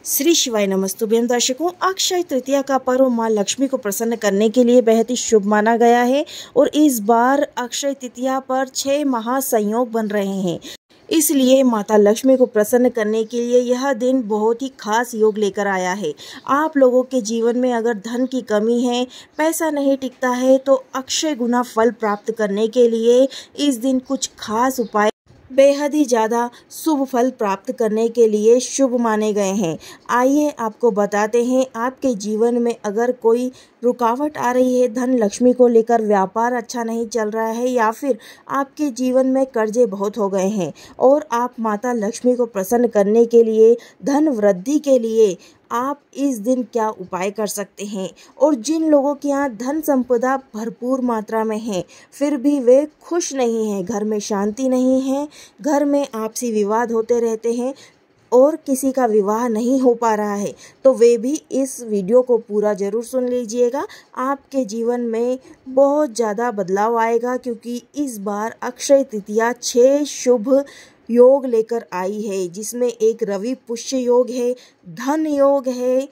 श्री शिवाय नमस्तुभ्यं दर्शकों, अक्षय तृतीया का पर्व मां लक्ष्मी को प्रसन्न करने के लिए बेहद ही शुभ माना गया है और इस बार अक्षय तृतीया पर 6 महासंयोग बन रहे हैं। इसलिए माता लक्ष्मी को प्रसन्न करने के लिए यह दिन बहुत ही खास योग लेकर आया है। आप लोगों के जीवन में अगर धन की कमी है, पैसा नहीं टिकता है, तो अक्षय गुना फल प्राप्त करने के लिए इस दिन कुछ खास उपाय बेहद ही ज़्यादा शुभ फल प्राप्त करने के लिए शुभ माने गए हैं। आइए आपको बताते हैं, आपके जीवन में अगर कोई रुकावट आ रही है, धन लक्ष्मी को लेकर व्यापार अच्छा नहीं चल रहा है या फिर आपके जीवन में कर्जे बहुत हो गए हैं और आप माता लक्ष्मी को प्रसन्न करने के लिए, धन वृद्धि के लिए आप इस दिन क्या उपाय कर सकते हैं। और जिन लोगों के यहाँ धन संपदा भरपूर मात्रा में है फिर भी वे खुश नहीं हैं, घर में शांति नहीं है, घर में आपसी विवाद होते रहते हैं और किसी का विवाह नहीं हो पा रहा है, तो वे भी इस वीडियो को पूरा ज़रूर सुन लीजिएगा। आपके जीवन में बहुत ज़्यादा बदलाव आएगा, क्योंकि इस बार अक्षय तृतीया 6 शुभ योग लेकर आई है, जिसमें एक रवि पुष्य योग है, धन योग है,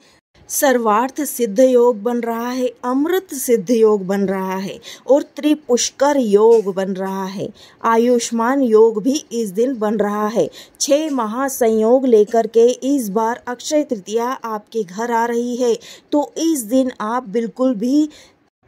सर्वार्थ सिद्ध योग बन रहा है, अमृत सिद्ध योग बन रहा है और त्रिपुष्कर योग बन रहा है, आयुष्मान योग भी इस दिन बन रहा है। 6 महासंयोग लेकर के इस बार अक्षय तृतीया आपके घर आ रही है, तो इस दिन आप बिल्कुल भी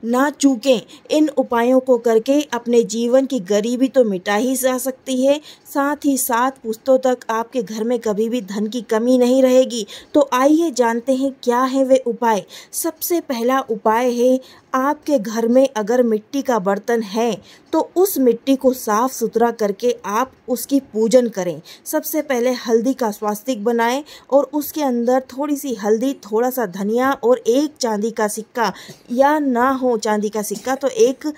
ना चूकें। इन उपायों को करके अपने जीवन की गरीबी तो मिटा ही जा सकती है, साथ ही साथ पुश्तों तक आपके घर में कभी भी धन की कमी नहीं रहेगी। तो आइए जानते हैं क्या है वे उपाय। सबसे पहला उपाय है, आपके घर में अगर मिट्टी का बर्तन है तो उस मिट्टी को साफ सुथरा करके आप उसकी पूजन करें। सबसे पहले हल्दी का स्वास्तिक बनाएं और उसके अंदर थोड़ी सी हल्दी, थोड़ा सा धनिया और एक चांदी का सिक्का, या ना हो चांदी का सिक्का तो एक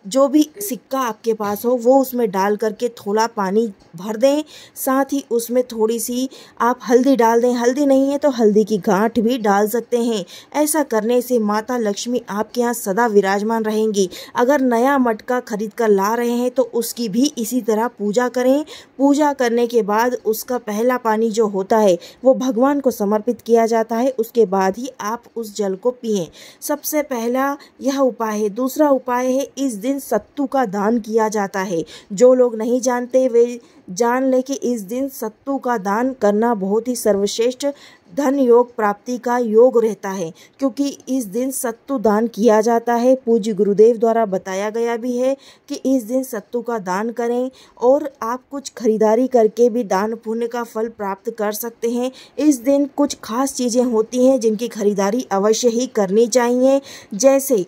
जो भी सिक्का आपके पास हो वो उसमें डाल करके थोड़ा पानी भर दें। साथ ही उसमें थोड़ी सी आप हल्दी डाल दें, हल्दी नहीं है तो हल्दी की गांठ भी डाल सकते हैं। ऐसा करने से माता लक्ष्मी आपके यहाँ सदा विराजमान रहेंगी। अगर नया मटका खरीद कर ला रहे हैं तो उसकी भी इसी तरह पूजा करें। पूजा करने के बाद उसका पहला पानी जो होता है वो भगवान को समर्पित किया जाता है, उसके बाद ही आप उस जल को पिएं। सबसे पहला यह उपाय है। दूसरा उपाय है, इस दिन सत्तू का दान किया जाता है। जो लोग नहीं जानते वे जान ले कि इस दिन सत्तू का दान करना बहुत ही सर्वश्रेष्ठ धन योग प्राप्ति का योग रहता है, क्योंकि इस दिन सत्तू दान किया जाता है। पूज्य गुरुदेव द्वारा बताया गया भी है कि इस दिन सत्तू का दान करें और आप कुछ खरीदारी करके भी दान पुण्य का फल प्राप्त कर सकते हैं। इस दिन कुछ खास चीज़ें होती हैं जिनकी खरीदारी अवश्य ही करनी चाहिए, जैसे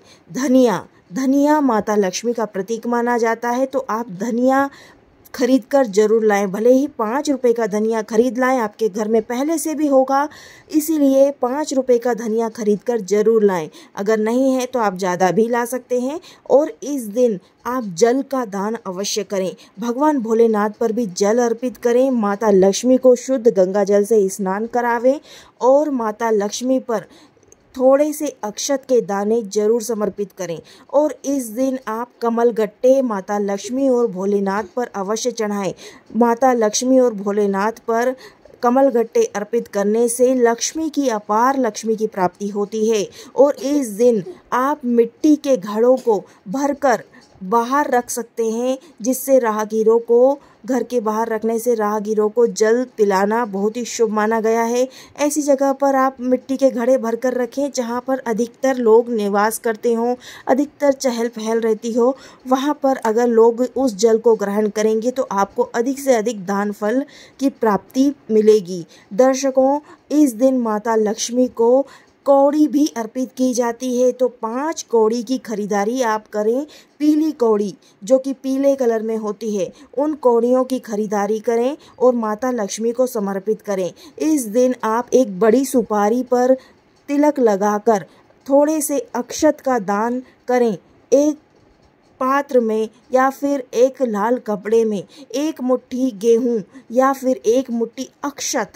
धनिया माता लक्ष्मी का प्रतीक माना जाता है, तो आप धनिया खरीद कर जरूर लाएं। भले ही 5 रुपए का धनिया खरीद लाएं, आपके घर में पहले से भी होगा, इसीलिए 5 रुपए का धनिया खरीद कर जरूर लाएं। अगर नहीं है तो आप ज़्यादा भी ला सकते हैं। और इस दिन आप जल का दान अवश्य करें। भगवान भोलेनाथ पर भी जल अर्पित करें। माता लक्ष्मी को शुद्ध गंगा जल से स्नान करावें और माता लक्ष्मी पर थोड़े से अक्षत के दाने जरूर समर्पित करें। और इस दिन आप कमल गट्टे माता लक्ष्मी और भोलेनाथ पर अवश्य चढ़ाएं। माता लक्ष्मी और भोलेनाथ पर कमल गट्टे अर्पित करने से लक्ष्मी की, अपार लक्ष्मी की प्राप्ति होती है। और इस दिन आप मिट्टी के घड़ों को भरकर बाहर रख सकते हैं, जिससे राहगीरों को, घर के बाहर रखने से राहगीरों को जल पिलाना बहुत ही शुभ माना गया है। ऐसी जगह पर आप मिट्टी के घड़े भरकर रखें जहां पर अधिकतर लोग निवास करते हों, अधिकतर चहल पहल रहती हो। वहां पर अगर लोग उस जल को ग्रहण करेंगे तो आपको अधिक से अधिक दान फल की प्राप्ति मिलेगी। दर्शकों, इस दिन माता लक्ष्मी को कौड़ी भी अर्पित की जाती है, तो 5 कौड़ी की खरीदारी आप करें। पीली कौड़ी जो कि पीले कलर में होती है, उन कौड़ियों की खरीदारी करें और माता लक्ष्मी को समर्पित करें। इस दिन आप एक बड़ी सुपारी पर तिलक लगाकर थोड़े से अक्षत का दान करें। एक पात्र में या फिर एक लाल कपड़े में 1 मुट्ठी गेहूं या फिर 1 मुट्ठी अक्षत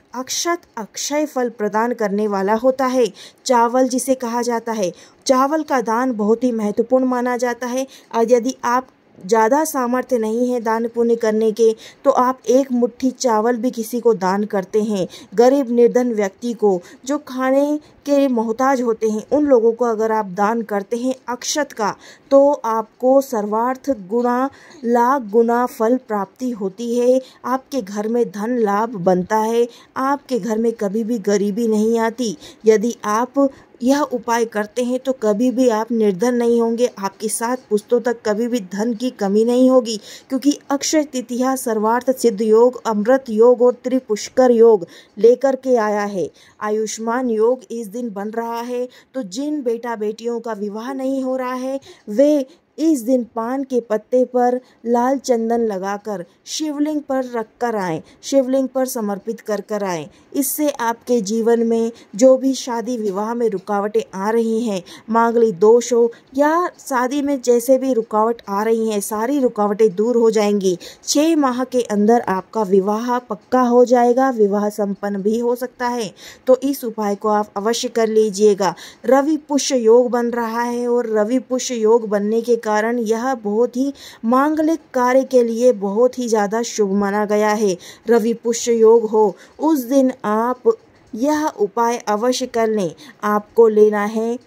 अक्षय फल प्रदान करने वाला होता है। चावल जिसे कहा जाता है, चावल का दान बहुत ही महत्वपूर्ण माना जाता है। और यदि आप ज़्यादा सामर्थ्य नहीं है दान पुण्य करने के, तो आप एक मुट्ठी चावल भी किसी को दान करते हैं, गरीब निर्धन व्यक्ति को जो खाने के मोहताज होते हैं, उन लोगों को अगर आप दान करते हैं अक्षत का, तो आपको सर्वार्थ गुना लाख गुना फल प्राप्ति होती है। आपके घर में धन लाभ बनता है, आपके घर में कभी भी गरीबी नहीं आती। यदि आप यह उपाय करते हैं तो कभी भी आप निर्धन नहीं होंगे, आपकी 7 पुश्तों तक कभी भी धन की कमी नहीं होगी, क्योंकि अक्षय तृतीया सर्वार्थ सिद्ध योग, अमृत योग और त्रिपुष्कर योग लेकर के आया है। आयुष्मान योग इस दिन बन रहा है, तो जिन बेटा बेटियों का विवाह नहीं हो रहा है वे इस दिन पान के पत्ते पर लाल चंदन लगाकर शिवलिंग पर रख कर आएँ, शिवलिंग पर समर्पित कर कर आएँ। इससे आपके जीवन में जो भी शादी विवाह में रुकावटें आ रही हैं, मांगलिक दोष हो या शादी में जैसे भी रुकावट आ रही हैं, सारी रुकावटें दूर हो जाएंगी। 6 माह के अंदर आपका विवाह पक्का हो जाएगा, विवाह संपन्न भी हो सकता है। तो इस उपाय को आप अवश्य कर लीजिएगा। रवि पुष्य योग बन रहा है और रवि पुष्य योग बनने के कारण यह बहुत ही मांगलिक कार्य के लिए बहुत ही ज़्यादा शुभ माना गया है। रवि पुष्य योग हो उस दिन आप यह उपाय अवश्य कर लें। आपको लेना है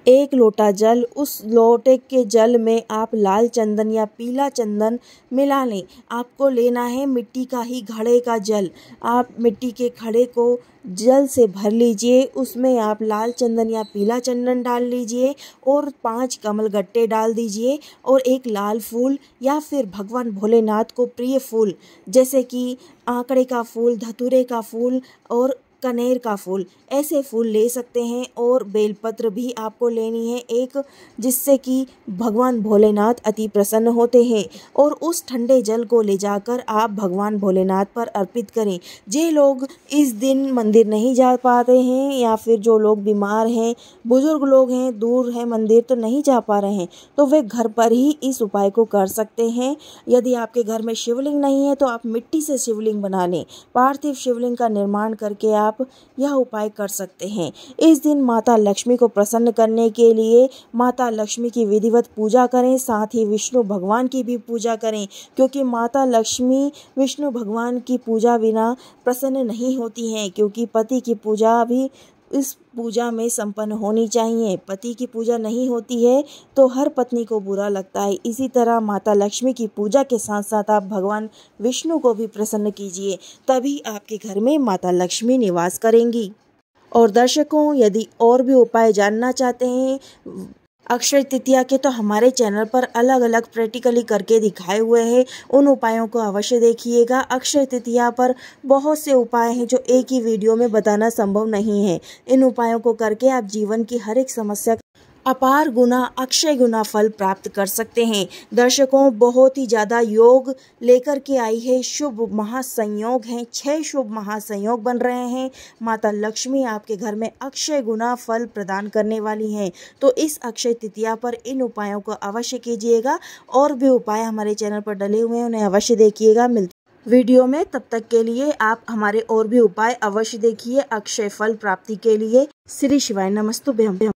1 लोटा जल, उस लोटे के जल में आप लाल चंदन या पीला चंदन मिला लें। आपको लेना है मिट्टी का ही घड़े का जल। आप मिट्टी के घड़े को जल से भर लीजिए, उसमें आप लाल चंदन या पीला चंदन डाल लीजिए और 5 कमल गट्टे डाल दीजिए और एक लाल फूल या फिर भगवान भोलेनाथ को प्रिय फूल जैसे कि आंकड़े का फूल, धतूरे का फूल और कनेर का फूल, ऐसे फूल ले सकते हैं। और बेलपत्र भी आपको लेनी है एक, जिससे कि भगवान भोलेनाथ अति प्रसन्न होते हैं। और उस ठंडे जल को ले जाकर आप भगवान भोलेनाथ पर अर्पित करें। जे लोग इस दिन मंदिर नहीं जा पाते हैं या फिर जो लोग बीमार हैं, बुजुर्ग लोग हैं, दूर है मंदिर तो नहीं जा पा रहे हैं, तो वे घर पर ही इस उपाय को कर सकते हैं। यदि आपके घर में शिवलिंग नहीं है तो आप मिट्टी से शिवलिंग बना लें, पार्थिव शिवलिंग का निर्माण करके आप यह उपाय कर सकते हैं। इस दिन माता लक्ष्मी को प्रसन्न करने के लिए माता लक्ष्मी की विधिवत पूजा करें, साथ ही विष्णु भगवान की भी पूजा करें, क्योंकि माता लक्ष्मी विष्णु भगवान की पूजा बिना प्रसन्न नहीं होती हैं, क्योंकि पति की पूजा भी इस पूजा में संपन्न होनी चाहिए। पति की पूजा नहीं होती है तो हर पत्नी को बुरा लगता है। इसी तरह माता लक्ष्मी की पूजा के साथ साथ आप भगवान विष्णु को भी प्रसन्न कीजिए, तभी आपके घर में माता लक्ष्मी निवास करेंगी। और दर्शकों, यदि और भी उपाय जानना चाहते हैं अक्षय तृतीया के, तो हमारे चैनल पर अलग अलग प्रैक्टिकली करके दिखाए हुए हैं, उन उपायों को अवश्य देखिएगा। अक्षय तृतीया पर बहुत से उपाय हैं जो एक ही वीडियो में बताना संभव नहीं है। इन उपायों को करके आप जीवन की हर एक समस्या अपार गुना अक्षय गुना फल प्राप्त कर सकते हैं। दर्शकों, बहुत ही ज़्यादा योग लेकर के आई है, शुभ महासंयोग हैं, 6 शुभ महासंयोग बन रहे हैं। माता लक्ष्मी आपके घर में अक्षय गुना फल प्रदान करने वाली हैं। तो इस अक्षय तृतीया पर इन उपायों को अवश्य कीजिएगा। और भी उपाय हमारे चैनल पर डले हुए हैं, उन्हें अवश्य देखिएगा। मिलते वीडियो में, तब तक के लिए आप हमारे और भी उपाय अवश्य देखिए अक्षय फल प्राप्ति के लिए। श्री शिवाय नमस्तुभ्यं।